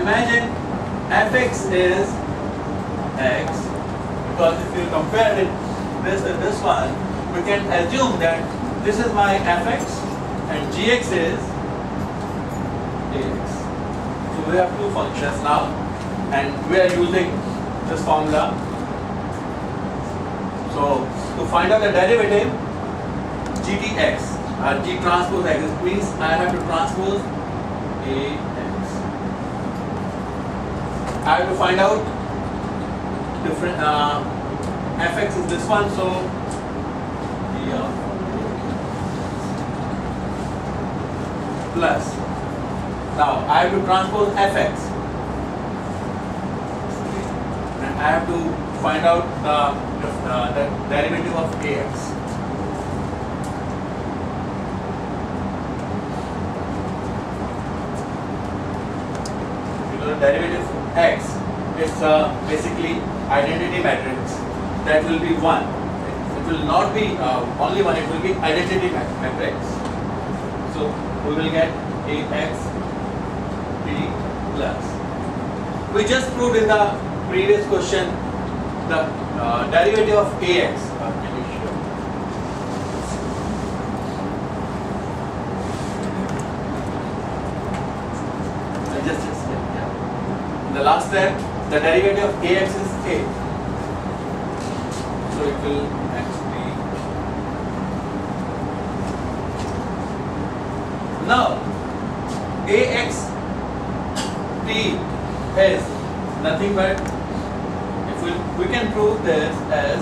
imagine fx is x, because if you compare it this with this one, we can assume that this is my fx and gx is ax. So we have two functions now, and we are using this formula. So to find out the derivative, gtx g transpose x, it means I have to transpose ax. I have to find out different fx is this one, so d of plus. Now I have to transpose fx, and I have to find out the derivative of ax. Because the derivative of x is basically identity matrix. That will be 1. It will not be only 1, it will be identity matrix. So we will get ax b plus. We just proved in the previous question the derivative of ax. Can you show? Just yeah. In the last step, the derivative of ax is a. So it will actually. Now, ax t is nothing but, if we can prove this as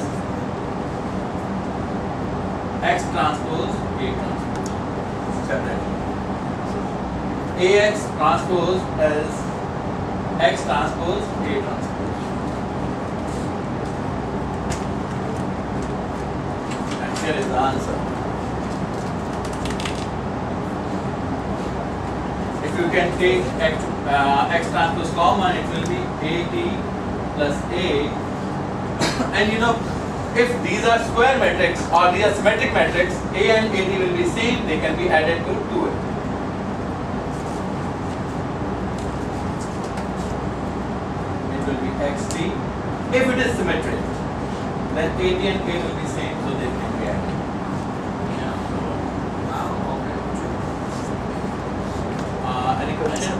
x transpose a transpose separately. Ax transpose as x transpose a transpose. And here is the answer. If you can take x transpose common, it will be at plus a. And you know, if these are square matrix or these are symmetric matrix, a and at will be same, they can be added to 2a. It will be xt. If it is symmetric, then at and a will be same, so they can be added. Any question?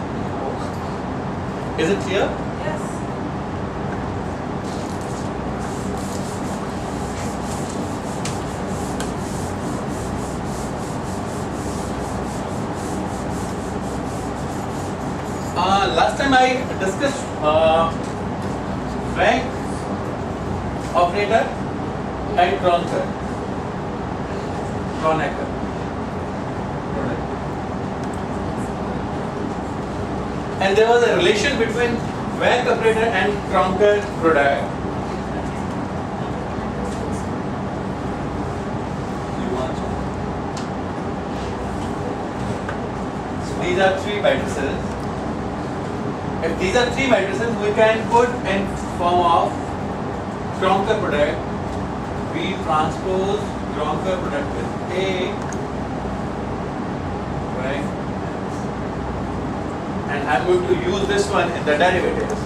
Is it clear? Yes. Last time I discussed rank operator and Kronecker. And there was a relation between rank operator and Kronecker product. So these are three matrices. If these are three matrices, we can put in form of Kronecker product. We transpose Kronecker product with A, right? And I'm going to use this one in the derivatives.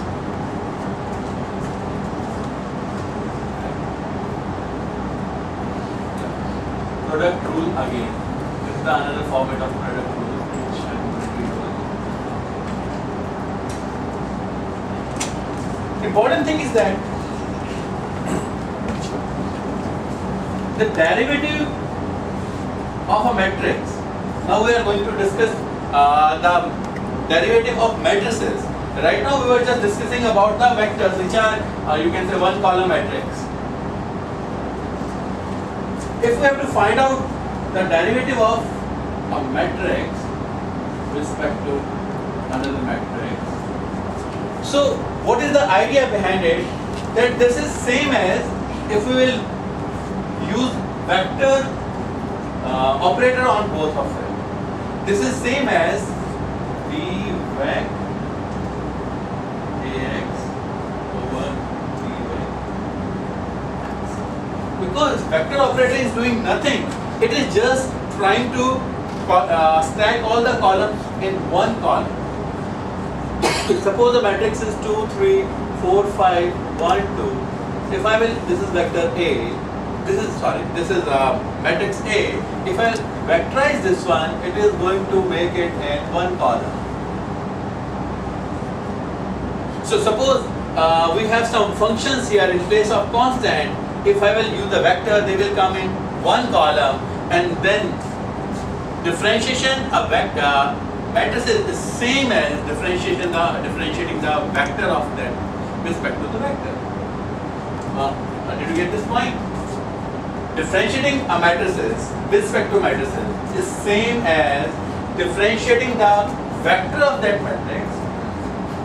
Product rule again. This is the another format of product rule. Important thing is that the derivative of a matrix. Now we are going to discuss the derivative of matrices. Right now we were just discussing about the vectors, which are you can say one column matrix. If we have to find out the derivative of a matrix with respect to another matrix, so what is the idea behind it? That this is same as if we will use vector operator on both of them. This is same as b vec ax over b vec x. Because vector operator is doing nothing. It is just trying to stack all the columns in one column. Suppose the matrix is 2, 3, 4, 5, 1, 2. If I will, this is vector A. This is matrix A. If I vectorize this one, it is going to make it in one column. So suppose we have some functions here in place of constant. If I will use the vector, they will come in one column, and then differentiation of vector matrix is the same as differentiating the vector of that with respect to the vector. Did you get this point? Differentiating a matrices with respect to matrices is same as differentiating the vector of that matrix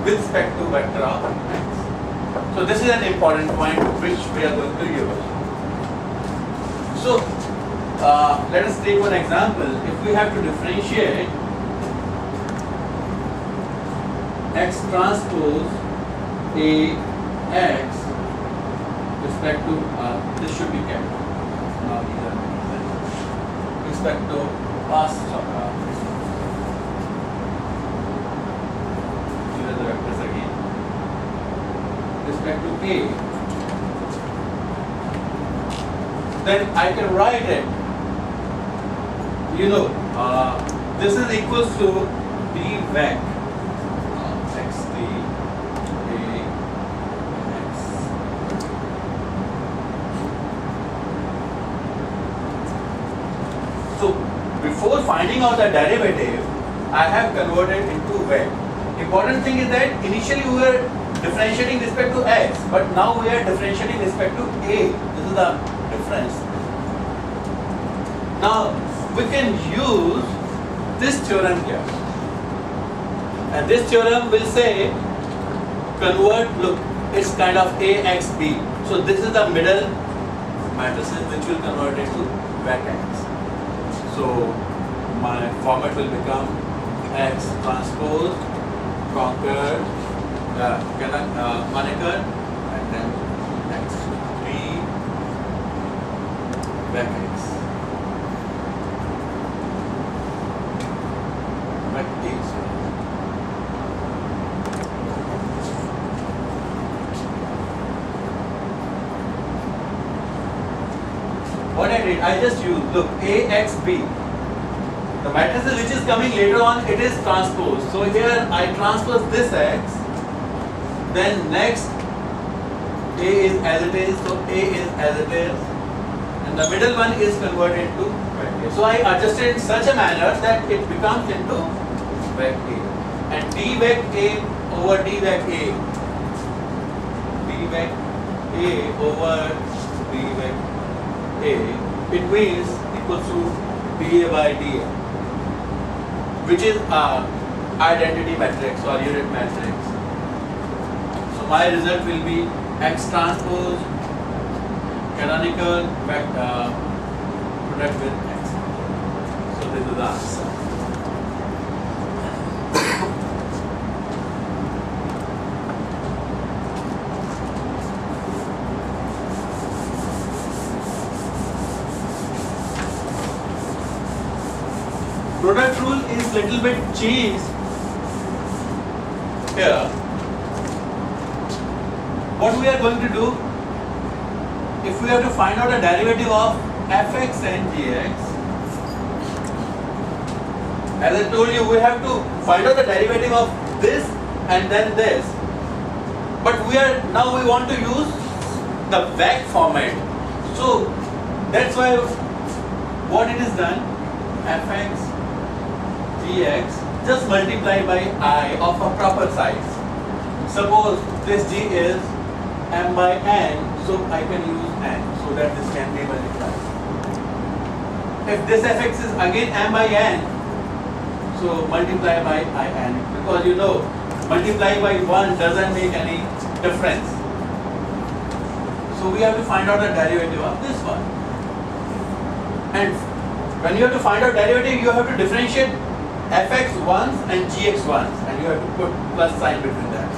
with respect to vector of x. So this is an important point which we are going to use. So let us take one example. If we have to differentiate x transpose A x with respect to this should be kept. Respect to past these are the vectors again. Respect to A, then I can write it. You know, this is equals to d vec x d A x. So before finding out the derivative, I have converted into vec. Important thing is that initially we were differentiating respect to x, but now we are differentiating respect to A. This is the difference. Now we can use this theorem here, and this theorem will say convert. Look, it's kind of A x B. So this is the middle matrices which will convert into vec x. So my format will become x transpose conquered Maneker and then x b vec x. Vec x. What I did, I just used, look, AXB. The matrix which is coming later on, it is transpose. So here I transpose this x, then next A is as it is, so A is as it is, and the middle one is converted to vec A. So I adjusted in such a manner that it becomes into vec A. And d vec A over d vec A. D vec A over d vec A, it means equals to dA by dA, which is identity matrix or unit matrix. So my result will be x transpose canonical vector product with x. So this is the answer. Product rule is little bit changed here. What we are going to do, if we have to find out a derivative of fx and gx, as I told you, we have to find out the derivative of this and then this. But we want to use the vec format. So that's why what it is done, fx gx, just multiply by I of a proper size. Suppose this g is m by n, so I can use n, so that this can be multiplied. If this fx is again m by n, so multiply by I n, because you know, multiply by 1 doesn't make any difference. So we have to find out the derivative of this one. And when you have to find out derivative, you have to differentiate fx once and gx once, and you have to put plus sign between that.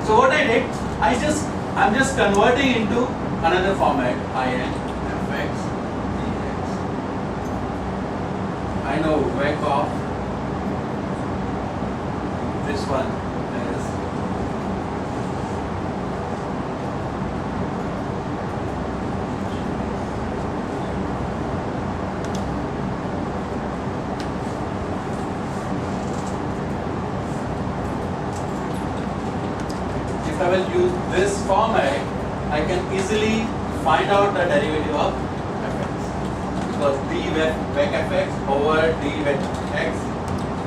So what I did, I'm just converting into another format, in fx dx. I know vec of this one is if I will use this format, I can easily find out the derivative of fx, because d vec fx over d vec x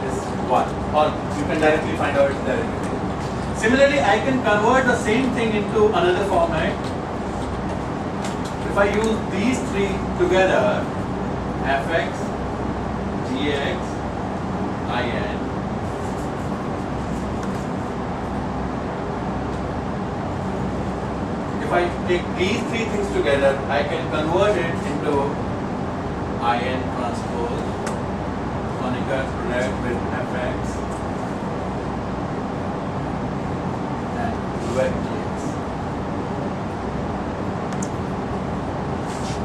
is 1, or you can directly find out its derivative. Similarly, I can convert the same thing into another format. If I use these three together, fx, gx, in, if I take these three things together, I can convert it into in transpose, Kronecker product with fx and vec gx.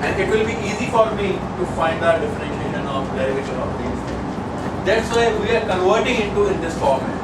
And it will be easy for me to find the differentiation of derivative of these things. That's why we are converting into in this format.